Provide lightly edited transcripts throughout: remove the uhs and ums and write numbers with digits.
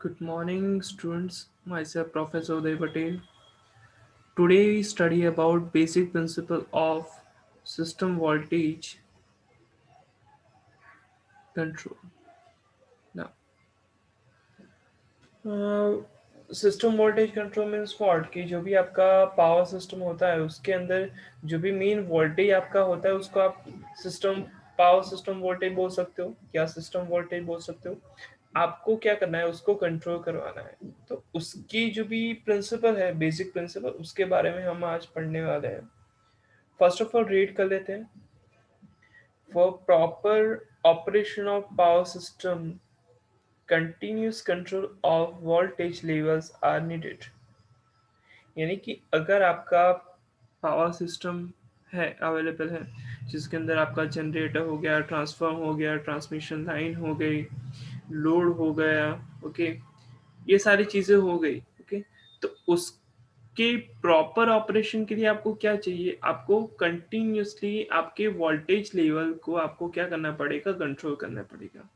Good morning, students. Myself, Professor Uday Patel. Today we study about basic principle of system voltage control. Now, system voltage control means what कि जो भी आपका power system होता है उसके अंदर जो भी मेन वोल्टेज आपका होता है उसको आप सिस्टम पावर सिस्टम वोल्टेज बोल सकते हो या सिस्टम वोल्टेज बोल सकते हो। आपको क्या करना है, उसको कंट्रोल करवाना है। तो उसकी जो भी प्रिंसिपल है, बेसिक प्रिंसिपल, उसके बारे में हम आज पढ़ने वाले हैं। फर्स्ट ऑफ ऑल रीड कर लेते हैं। For proper operation of power system continuous control of voltage levels are needed. यानी कि अगर आपका पावर सिस्टम है, अवेलेबल है, जिसके अंदर आपका जनरेटर हो गया, ट्रांसफार्म हो गया, ट्रांसमिशन लाइन हो गई, लोड हो गया, ओके, ये सारी चीज़ें हो गई, ओके। तो उसके प्रॉपर ऑपरेशन के लिए आपको क्या चाहिए? आपको कंटिन्यूसली आपके वोल्टेज लेवल को आपको क्या करना पड़ेगा? कंट्रोल करना पड़ेगा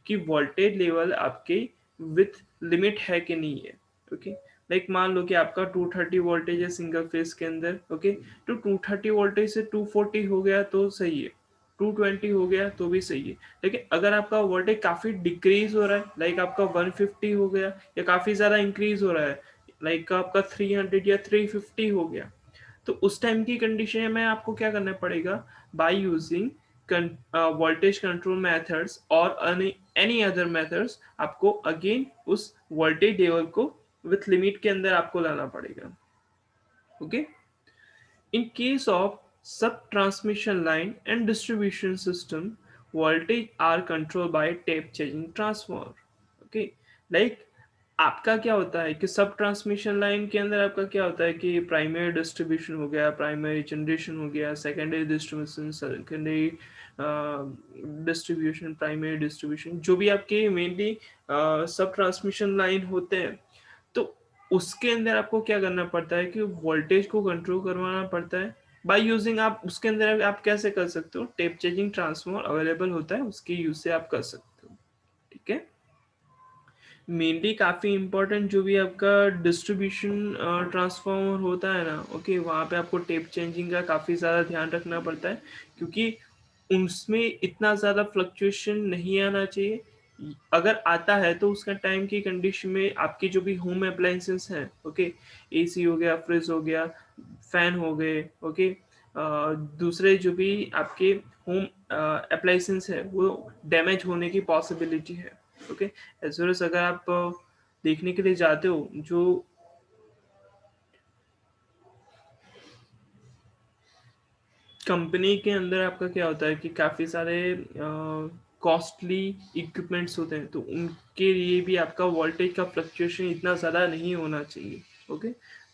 कि वोल्टेज लेवल आपके विथ लिमिट है कि नहीं है, ओके। लाइक मान लो कि आपका 230 वोल्टेज है सिंगल फेज के अंदर, ओके। तो 230 वोल्टेज से 240 हो गया तो सही है, 220 हो गया तो भी सही है। लेकिन अगर आपका वोल्टेज काफ़ी डिक्रीज हो रहा है, लाइक आपका 150 हो गया, या काफ़ी ज़्यादा इंक्रीज हो रहा है, लाइक आपका 300 या 350 हो गया, तो उस टाइम की कंडीशन में आपको क्या करना पड़ेगा? By using voltage control methods और एनी अदर मेथड्स, आपको अगेन उस वोल्टेज लेवल को विथ लिमिट के अंदर आपको लाना पड़ेगा, okay. In case of sub-transmission line and distribution system, voltage are controlled by tape changing transformer. Okay, like आपका क्या होता है कि सब ट्रांसमिशन लाइन के अंदर आपका क्या होता है कि प्राइमरी डिस्ट्रीब्यूशन हो गया, प्राइमरी जनरेशन हो गया, secondary distribution, secondary distribution, primary distribution, जो भी आपके मेनली सब ट्रांसमिशन लाइन होते हैं। तो उसके अंदर आपको क्या करना पड़ता है कि वोल्टेज को कंट्रोल करवाना पड़ता है बाय यूजिंग, आप उसके अंदर आप कैसे कर सकते हो? टेप चेंजिंग ट्रांसफॉर्मर अवेलेबल होता है, उसके यूज से आप कर सकते हो, ठीक है। मेनली काफ़ी इंपॉर्टेंट जो भी आपका डिस्ट्रीब्यूशन ट्रांसफॉर्मर होता है ना, ओके, वहाँ पे आपको टेप चेंजिंग का काफ़ी ज़्यादा ध्यान रखना पड़ता है, क्योंकि उसमें इतना ज़्यादा फ्लक्चुएशन नहीं आना चाहिए। अगर आता है तो उसका टाइम की कंडीशन में आपके जो भी होम अप्लायंसेस हैं, ओके, एसी हो गया, फ्रिज हो गया, फैन हो गए, ओके, दूसरे जो भी आपके होम अप्लायंसेस है वो डैमेज होने की पॉसिबिलिटी है, ओके। एज वेल एज अगर आप देखने के लिए जाते हो, जो कंपनी के अंदर आपका क्या होता है कि काफ़ी सारे कॉस्टली इक्विपमेंट्स होते हैं, तो उनके लिए भी आपका वोल्टेज का फ्लक्चुएशन इतना ज़्यादा नहीं होना चाहिए, okay,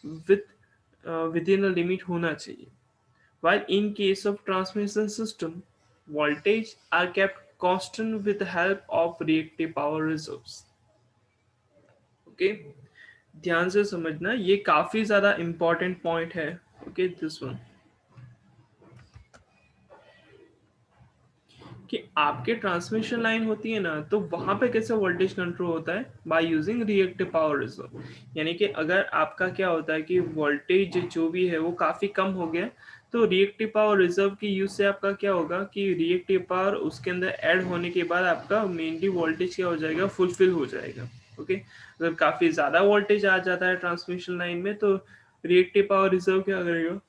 with with in a limit होना चाहिए। While in case of transmission system, voltage are kept constant with the help of reactive power reserves. Okay, ध्यान से समझना, ये काफी ज्यादा इंपॉर्टेंट पॉइंट है, ओके, दिस वन, कि आपके ट्रांसमिशन लाइन होती है ना, तो वहां पे कैसे वोल्टेज कंट्रोल होता है? By using reactive power reserve. यानी कि अगर आपका क्या होता है कि वोल्टेज जो भी है वो काफी कम हो गया, तो रिएक्टिव पावर रिजर्व की यूज से आपका क्या होगा कि रिएक्टिव पावर उसके अंदर ऐड होने के बाद आपका मेनली वोल्टेज क्या हो जाएगा? फुलफिल हो जाएगा, ओके। अगर काफी ज्यादा वोल्टेज आ जाता है ट्रांसमिशन लाइन में, तो रिएक्टिव पावर रिजर्व क्या करेगा?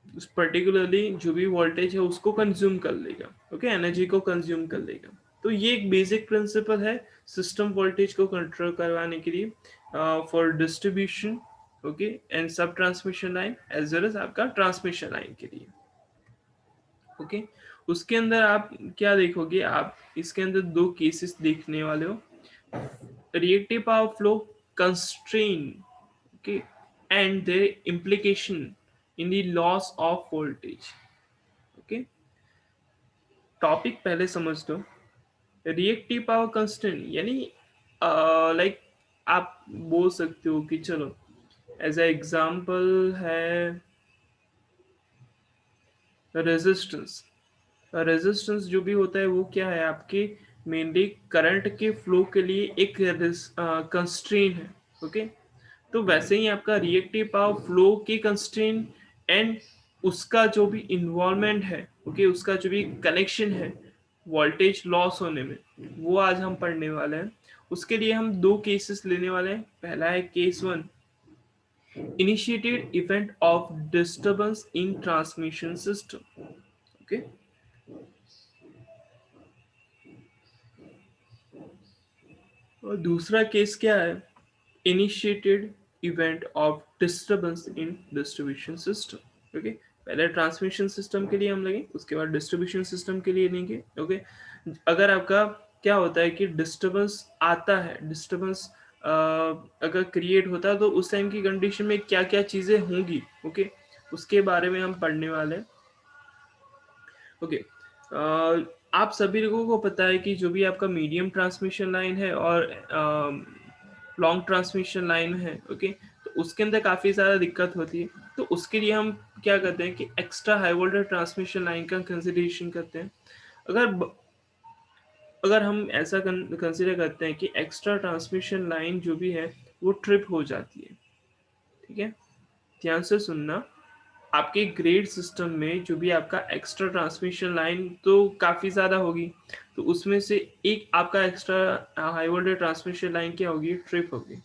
उस पर्टिकुलरली जो भी वोल्टेज है उसको कंज्यूम कर लेगा, ओके, एनर्जी को कंज्यूम कर लेगा। तो ये एक बेसिक प्रिंसिपल है सिस्टम वोल्टेज को कंट्रोल करवाने के लिए, for distribution, okay, and sub transmission line as well as आपका ट्रांसमिशन लाइन के लिए, ओके। उसके अंदर आप क्या देखोगे? आप इसके अंदर दो केसेस देखने वाले हो, reactive power flow constraint, okay, and their implication in the loss of voltage, okay। Topic पहले समझ लो। रिएक्टिव पावर कंस्टेंट यानी लाइक आप बोल सकते हो कि चलो एज ए एग्जांपल है रेजिस्टेंस। रेजिस्टेंस जो भी होता है वो क्या है? आपके मेनली करंट के फ्लो के लिए एक कंस्ट्रेन है। ओके, तो वैसे ही आपका रिएक्टिव पावर फ्लो की कंस्ट्रेन एंड उसका जो भी इन्वॉल्वमेंट है, ओके, उसका जो भी कनेक्शन है वोल्टेज लॉस होने में, वो आज हम पढ़ने वाले हैं। उसके लिए हम दो केसेस लेने वाले हैं। पहला है case one, initiated event of disturbance in transmission system. Okay, और दूसरा केस क्या है, initiated event of disturbance in distribution system. Okay, पहले ट्रांसमिशन सिस्टम के लिए हम लेंगे, उसके बाद डिस्ट्रीब्यूशन सिस्टम के लिए लेंगे। ओके, अगर आपका क्या होता है कि डिस्टर्बेंस आता है, डिस्टर्बेंस अगर क्रिएट होता है तो उस टाइम की कंडीशन में क्या क्या चीज़ें होंगी, ओके, उसके बारे में हम पढ़ने वाले हैं। ओके, आप सभी लोगों को पता है कि जो भी आपका मीडियम ट्रांसमिशन लाइन है और लॉन्ग ट्रांसमिशन लाइन है, ओके, तो उसके अंदर काफ़ी ज़्यादा दिक्कत होती है। तो उसके लिए हम क्या करते हैं कि extra high voltage transmission line का कंसिडरेशन करते हैं। अगर अगर हम ऐसा कंसिडर करते हैं कि एक्स्ट्रा ट्रांसमिशन लाइन जो भी है वो ट्रिप हो जाती है, ठीक है, ध्यान से सुनना, आपके ग्रेड सिस्टम में जो भी आपका एक्स्ट्रा ट्रांसमिशन लाइन तो काफ़ी ज़्यादा होगी, तो उसमें से एक आपका extra high voltage transmission line क्या होगी, ट्रिप होगी।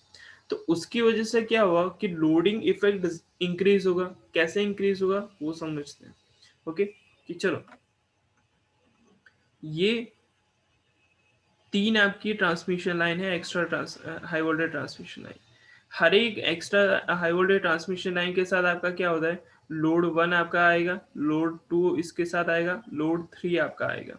तो उसकी वजह से क्या हुआ कि लोडिंग इफेक्ट इंक्रीज होगा। कैसे इंक्रीज होगा वो समझते हैं। ओके, कि चलो ये तीन आपकी ट्रांसमिशन लाइन है, extra high voltage transmission line. हर एक extra high voltage transmission line के साथ आपका क्या होता है, लोड वन आपका आएगा, लोड टू इसके साथ आएगा, लोड थ्री आपका आएगा।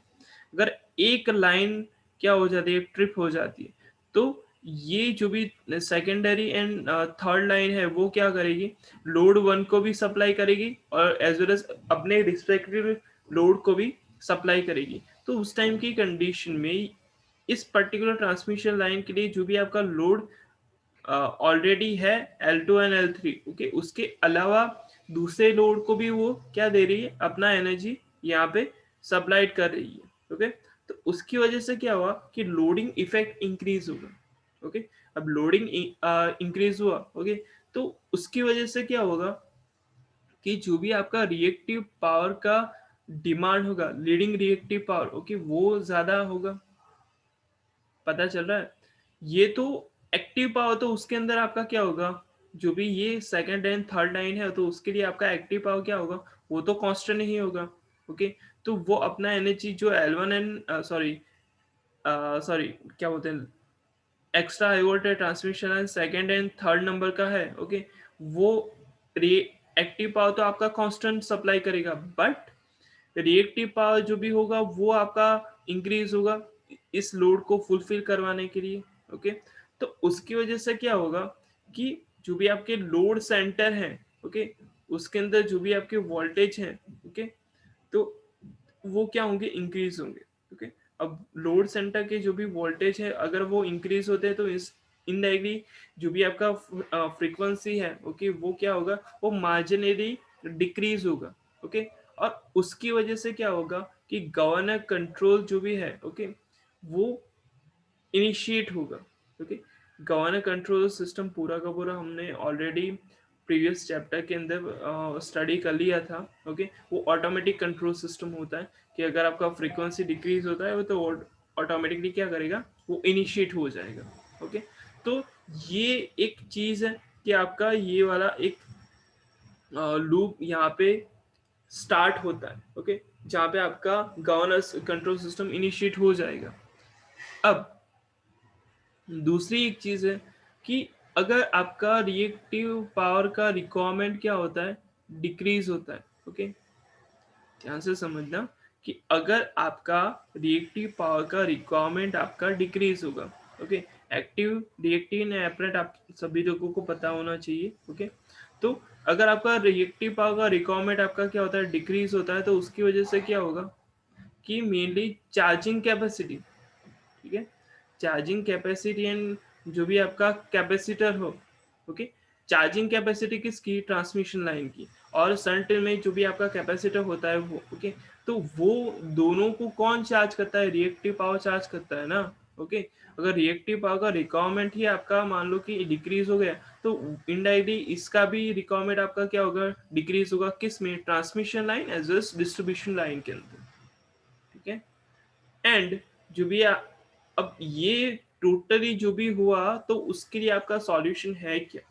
अगर एक लाइन क्या हो जाती है, ट्रिप हो जाती है, तो ये जो भी सेकेंडरी एंड थर्ड लाइन है वो क्या करेगी, लोड वन को भी सप्लाई करेगी और एज वेल एज अपने रिस्पेक्टिव लोड को भी सप्लाई करेगी। तो उस टाइम की कंडीशन में इस पर्टिकुलर ट्रांसमिशन लाइन के लिए जो भी आपका लोड ऑलरेडी है L2 एंड L3, ओके, उसके अलावा दूसरे लोड को भी वो क्या दे रही है, अपना एनर्जी यहाँ पे सप्लाइड कर रही है। ओके, तो उसकी वजह से क्या हुआ कि लोडिंग इफेक्ट इंक्रीज होगा। ओके, अब लोडिंग इंक्रीज हुआ, ओके, तो उसकी वजह से क्या होगा कि जो भी आपका रिएक्टिव पावर का डिमांड होगा, लीडिंग रिएक्टिव पावर, ओके, वो ज्यादा होगा। पता चल रहा है, ये तो एक्टिव पावर, तो उसके अंदर आपका क्या होगा, जो भी ये सेकंड एंड थर्ड लाइन है तो उसके लिए आपका एक्टिव पावर क्या होगा, वो तो कांस्टेंट ही होगा। ओके, तो वो अपना एनर्जी जो L1 एंड सॉरी क्या बोलते हैं, extra high voltage transmission and second and third number का है, ओके, वो एक्टिव पावर तो आपका कांस्टेंट सप्लाई करेगा, बट रिएक्टिव पावर जो भी होगा वो आपका इंक्रीज होगा इस लोड को फुलफिल करवाने के लिए। ओके, तो उसकी वजह से क्या होगा कि जो भी आपके लोड सेंटर है, ओके, उसके अंदर जो भी आपके वोल्टेज है, ओके, तो वो क्या होंगे, इंक्रीज होंगे। ओके, अब लोड सेंटर के जो भी वोल्टेज है अगर वो इंक्रीज होते हैं तो इस इनडायरेक्टली जो भी आपका फ्रीक्वेंसी है, ओके, वो क्या होगा, वो मार्जिनली डिक्रीज होगा। ओके, और उसकी वजह से क्या होगा कि गवर्नर कंट्रोल जो भी है, ओके, वो इनिशिएट होगा। ओके, गवर्नर कंट्रोल सिस्टम पूरा का पूरा हमने ऑलरेडी प्रीवियस चैप्टर के अंदर स्टडी कर लिया था। ओके, वो ऑटोमेटिक कंट्रोल सिस्टम होता है कि अगर आपका फ्रीक्वेंसी डिक्रीज होता है तो ऑटोमेटिकली क्या करेगा, वो इनिशिएट हो जाएगा। ओके, तो ये एक चीज है कि आपका ये वाला एक लूप यहाँ पे स्टार्ट होता है। ओके, जहाँ पे आपका गवर्नर कंट्रोल सिस्टम इनिशिएट हो जाएगा। अब दूसरी एक चीज है कि अगर आपका रिएक्टिव पावर का रिक्वायरमेंट क्या होता है, डिक्रीज होता है। ओके, ध्यान से समझना कि अगर आपका रिएक्टिव पावर का रिक्वायरमेंट आपका डिक्रीज होगा, okay, active reactive and apparent आप सभी लोगों को पता होना चाहिए। ओके, तो अगर आपका रिएक्टिव पावर का रिक्वायरमेंट आपका क्या होता है, डिक्रीज होता है, तो उसकी वजह से क्या होगा कि मेनली चार्जिंग कैपेसिटी, ठीक है, चार्जिंग कैपेसिटी एंड जो भी आपका कैपेसिटर हो, ओके, चार्जिंग कैपेसिटी किसकी, ट्रांसमिशन लाइन की, और शंट में जो भी आपका कैपेसिटर होता है वो, ओके, तो वो दोनों को कौन चार्ज करता है? रिएक्टिव पावर चार्ज करता है ना। ओके, अगर रिएक्टिव पावर का रिक्वायरमेंट ही आपका मान लो कि डिक्रीज हो गया, तो इनडायरेक्टली इसका भी रिक्वायरमेंट आपका क्या होगा? डिक्रीज होगा। किस में? Transmission line as well as distribution line के अंदर। ठीक है। एंड जो भी अब ये टोटली जो भी हुआ, तो उसके लिए आपका सॉल्यूशन है क्या?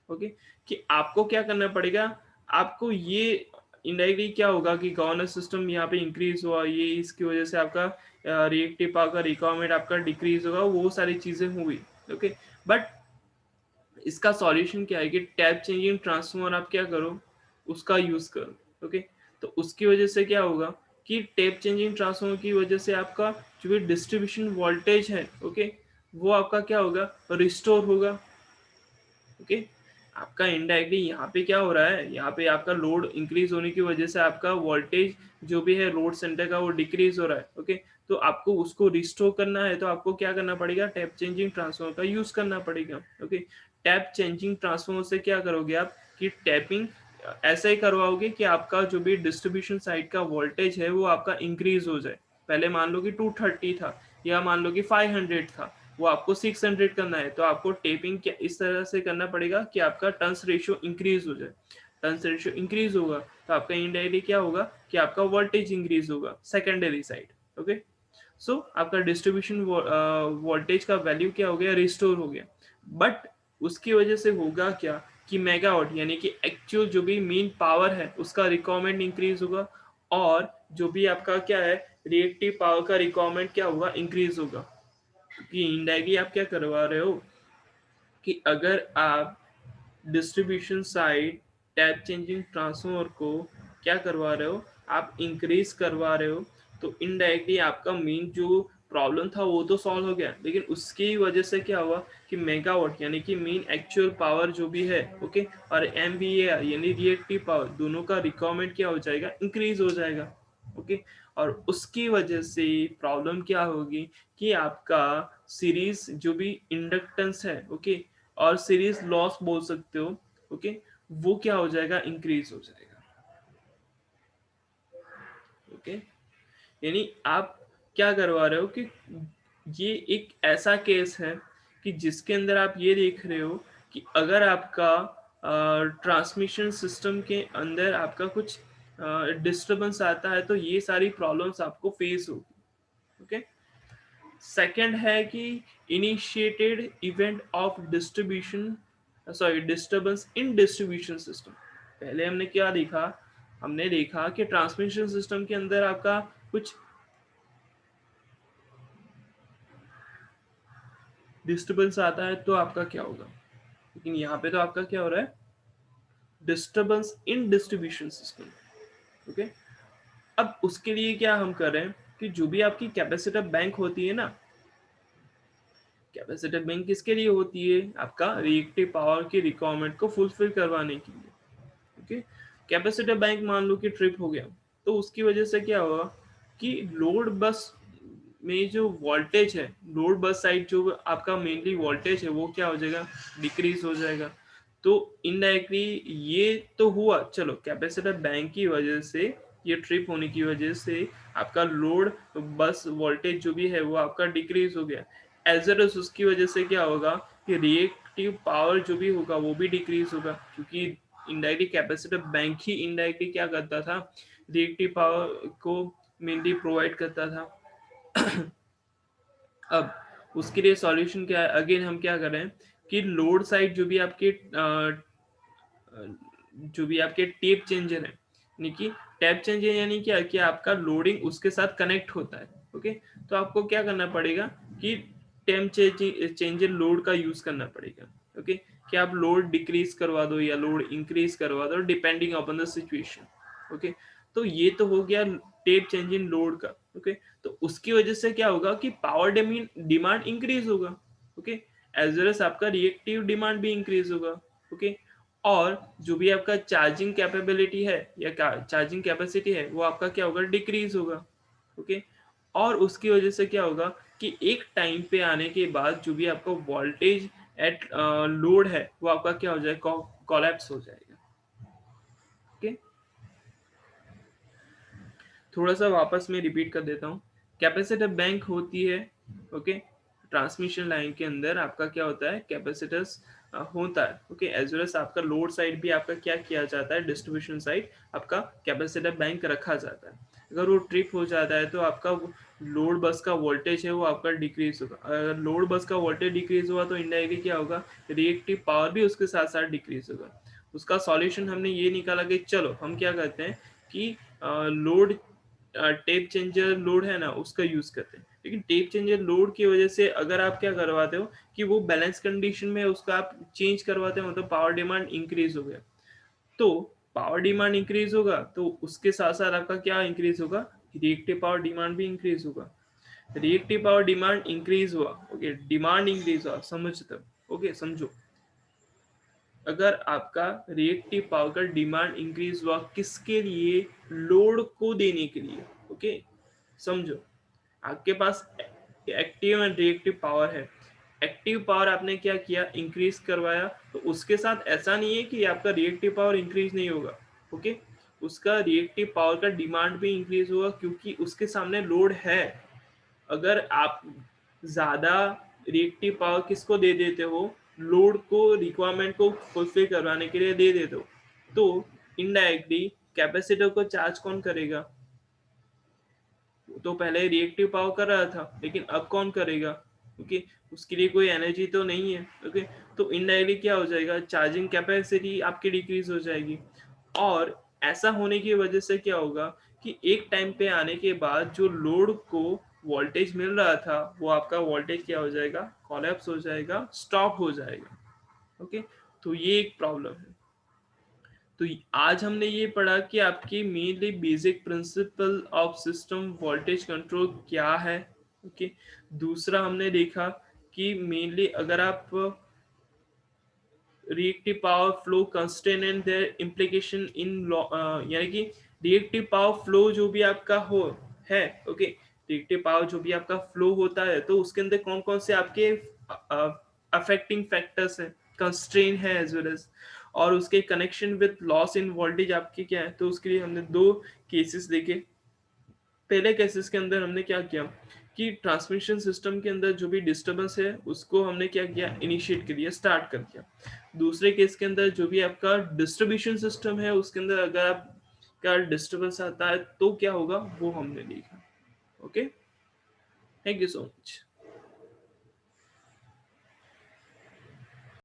ओके, कि आपको क्या करना पड़ेगा? आपको ये इनडायरेक्टली क्या होगा कि गवर्नेंस सिस्टम यहाँ पे इंक्रीज हुआ, ये इसकी वजह से आपका रिएक्टिव पावर का रिक्वायरमेंट आपका डिक्रीज होगा, वो सारी चीजें हुई। ओके, बट इसका सॉल्यूशन क्या है कि टैप चेंजिंग ट्रांसफॉर्मर आप क्या करो? उसका यूज करो। ओके, तो उसकी वजह से क्या होगा कि टैप चेंजिंग ट्रांसफॉर्मर की वजह से आपका जो भी डिस्ट्रीब्यूशन वोल्टेज है, ओके, वो आपका क्या होगा? रिस्टोर होगा। ओके, आपका इनडायरेक्टली यहाँ पे क्या हो रहा है? यहाँ पे आपका लोड इंक्रीज होने की वजह से आपका वोल्टेज जो भी है लोड सेंटर का वो डिक्रीज हो रहा है। ओके, तो आपको उसको रिस्टोर करना है, तो आपको क्या करना पड़ेगा? टैप चेंजिंग ट्रांसफॉर्मर का यूज करना पड़ेगा। ओके, टैप चेंजिंग ट्रांसफॉर्मर से क्या करोगे आप कि टैपिंग ऐसा ही करवाओगे कि आपका जो भी डिस्ट्रीब्यूशन साइड का वोल्टेज है वो आपका इंक्रीज हो जाए। पहले मान लो कि 230 था, या मान लो कि 500 था, वो आपको 600 करना है, तो आपको टेपिंग क्या इस तरह से करना पड़ेगा कि आपका टर्न्स रेशियो इंक्रीज हो जाए। टर्न्स रेशियो इंक्रीज होगा तो आपका इनडायरेक्टली क्या होगा कि आपका वोल्टेज इंक्रीज होगा सेकेंडरी साइड। ओके, सो आपका डिस्ट्रीब्यूशन वोल्टेज का वैल्यू क्या हो गया? रिस्टोर हो गया। बट उसकी वजह से होगा क्या कि मेगावाट यानी कि एक्चुअल जो भी मेन पावर है उसका रिक्वायरमेंट इंक्रीज होगा, और जो भी आपका क्या है रिएक्टिव पावर का रिक्वायरमेंट क्या होगा? इंक्रीज होगा। कि इनडायरेक्टली आप क्या करवा रहे हो कि अगर आप distribution side tap changing transformer को क्या करवा रहे हो? आप इंक्रीज करवा रहे हो, तो इनडायरेक्टली आपका मेन जो प्रॉब्लम था वो तो सॉल्व हो गया, लेकिन उसकी वजह से क्या हुआ कि मेगावाट यानी कि मेन एक्चुअल पावर जो भी है, ओके, और एम यानी रिएक्टिव पावर, दोनों का रिक्वायरमेंट क्या हो जाएगा? इंक्रीज हो जाएगा। ओके, और उसकी वजह से प्रॉब्लम क्या होगी कि आपका सीरीज जो भी इंडक्टेंस है, ओके, और सीरीज लॉस बोल सकते हो, ओके, वो क्या हो जाएगा? इंक्रीज हो जाएगा। ओके, यानी आप क्या करवा रहे हो कि ये एक ऐसा केस है कि जिसके अंदर आप ये देख रहे हो कि अगर आपका ट्रांसमिशन सिस्टम के अंदर आपका कुछ डिस्टरबेंस आता है, तो ये सारी प्रॉब्लम्स आपको फेस होगी। ओके, सेकंड है कि initiated event of distribution, sorry, disturbance in distribution system. पहले हमने क्या देखा? हमने देखा कि ट्रांसमिशन सिस्टम के अंदर आपका कुछ डिस्टरबेंस आता है तो आपका क्या होगा, लेकिन यहाँ पे तो आपका क्या हो रहा है? डिस्टरबेंस इन डिस्ट्रीब्यूशन सिस्टम। ओके, अब उसके लिए क्या हम कर रहे हैं कि जो भी आपकी कैपेसिटर बैंक होती है ना, कैपेसिटर बैंक किसके लिए होती है? आपका रिएक्टिव पावर की रिक्वायरमेंट को फुलफिल करवाने के लिए। ओके, कैपेसिटर बैंक मान लो कि ट्रिप हो गया, तो उसकी वजह से क्या होगा कि लोड बस में जो वोल्टेज है, लोड बस साइड जो आपका मेनली वोल्टेज है वो क्या हो जाएगा? डिक्रीज हो जाएगा। तो इनडायरेक्टली ये तो हुआ, चलो, कैपेसिटर बैंक की वजह से, ये ट्रिप होने की वजह से आपका लोड बस वोल्टेज जो भी है वो आपका डिक्रीज हो गया। एज वेल एज उसकी वजह से क्या होगा कि रिएक्टिव पावर जो भी होगा वो भी डिक्रीज होगा, क्योंकि इनडायरेक्टली कैपेसिटर बैंक ही इनडायरेक्टली क्या करता था? रिएक्टिव पावर को मेनली प्रोवाइड करता था। अब उसके लिए सॉल्यूशन क्या है? अगेन हम क्या कर रहे हैं कि लोड साइड जो भी आपके टेप चेंजर है, यानी कि टैप चेंजर यानी क्या कि आपका लोडिंग उसके साथ कनेक्ट होता है। ओके, तो आपको क्या करना पड़ेगा कि टेप चेंजर लोड का यूज करना पड़ेगा। ओके, कि आप लोड डिक्रीज करवा दो या लोड इंक्रीज करवा दो depending upon the situation. Okay, तो ये तो हो गया टेप चेंजिंग लोड का। ओके, तो उसकी वजह से क्या होगा कि पावर डिमांड इंक्रीज होगा। ओके, एज वेल एज आपका रिएक्टिव डिमांड भी इंक्रीज होगा। ओके, और जो भी आपका चार्जिंग कैपेबिलिटी है या चार्जिंग कैपेसिटी है वो आपका क्या होगा? डिक्रीज होगा। ओके, और उसकी वजह से क्या होगा कि एक टाइम पे आने के बाद जो भी आपका वोल्टेज एट लोड है वो आपका क्या हो जाएगा? कोलैप्स हो जाएगा। ओके, थोड़ा-सा वापस मैं रिपीट कर देता हूँ। कैपेसिटर बैंक होती है, ओके? ट्रांसमिशन लाइन के अंदर आपका क्या होता है, कैपेसिटर्स होता है, ओके? एज़ वेल एज़ आपका लोड साइड भी आपका क्या किया जाता है, डिस्ट्रीब्यूशन साइड आपका कैपेसिटर बैंक रखा जाता है। अगर वो ट्रिप हो जाता है तो आपका लोड बस का वोल्टेज है वो आपका डिक्रीज़ होगा। अगर लोड बस का वोल्टेज डिक्रीज़ हुआ तो इनडायरेक्टली क्या होगा, रिएक्टिव पावर भी उसके साथ-साथ डिक्रीज़ होगा। उसका सॉल्यूशन हमने ये निकाला कि चलो हम क्या करते हैं कि लोड टेप चेंजर लोड है ना उसका यूज करते हैं, लेकिन टेप चेंजर लोड की वजह से अगर आप क्या करवाते हो कि वो बैलेंस कंडीशन में उसका आप चेंज करवाते हो, मतलब पावर डिमांड इंक्रीज हो गया, तो पावर डिमांड इंक्रीज होगा तो उसके साथ साथ आपका क्या इंक्रीज होगा, रिएक्टिव पावर डिमांड भी इंक्रीज होगा। रिएक्टिव पावर डिमांड इंक्रीज हुआ, ओके, डिमांड इंक्रीज हुआ, समझ तब, ओके समझो। अगर आपका रिएक्टिव पावर का डिमांड इंक्रीज हुआ किसके लिए, लोड को देने के लिए, ओके समझो। आपके पास एक्टिव एंड रिएक्टिव पावर है, एक्टिव पावर आपने क्या किया, इंक्रीज करवाया, तो उसके साथ ऐसा नहीं है कि आपका रिएक्टिव पावर इंक्रीज नहीं होगा, ओके, उसका रिएक्टिव पावर का डिमांड भी इंक्रीज होगा क्योंकि उसके सामने लोड है। अगर आप ज़्यादा रिएक्टिव पावर किसको दे देते हो, लोड को, रिक्वायरमेंट को फुलफिल करवाने के लिए दे देते हो, तो इनडायरेक्टली कैपेसिटर को चार्ज कौन करेगा, वो तो पहले रिएक्टिव पावर कर रहा था लेकिन अब कौन करेगा, क्योंकि उसके लिए कोई एनर्जी तो नहीं है, ओके। तो इनडायरेक्टली क्या हो जाएगा, चार्जिंग कैपेसिटी आपकी डिक्रीज हो जाएगी। और ऐसा होने की वजह से क्या होगा कि एक टाइम पे आने के बाद जो लोड को वोल्टेज मिल रहा था वो आपका वोल्टेज क्या हो जाएगा, कोलैप्स हो जाएगा, स्टॉप हो जाएगा, ओके। तो ये एक प्रॉब्लम है। तो आज हमने ये पढ़ा कि आपकी mainly basic principle of system voltage control क्या है, ओके। दूसरा हमने देखा कि मेनली अगर आप reactive power flow constraint and their implication in law, यानी कि रिएक्टिव पावर फ्लो जो भी आपका हो है, ओके, रिएक्टिव पावर जो भी आपका फ्लो होता है तो उसके अंदर कौन कौन से आपके अफेक्टिंग फैक्टर्स हैं, कंस्ट्रेन है एज वेल एज, और उसके connection with loss in voltage आपके क्या है। तो उसके लिए हमने दो केसेस देखे। पहले केसेस के अंदर हमने क्या किया कि ट्रांसमिशन सिस्टम के अंदर जो भी डिस्टरबेंस है उसको हमने क्या किया, इनिशिएट कर दिया, स्टार्ट कर दिया। दूसरे केस के अंदर जो भी आपका डिस्ट्रीब्यूशन सिस्टम है उसके अंदर अगर आपका डिस्टरबेंस आता है तो क्या होगा वो हमने देखा, okay. Thank you so much.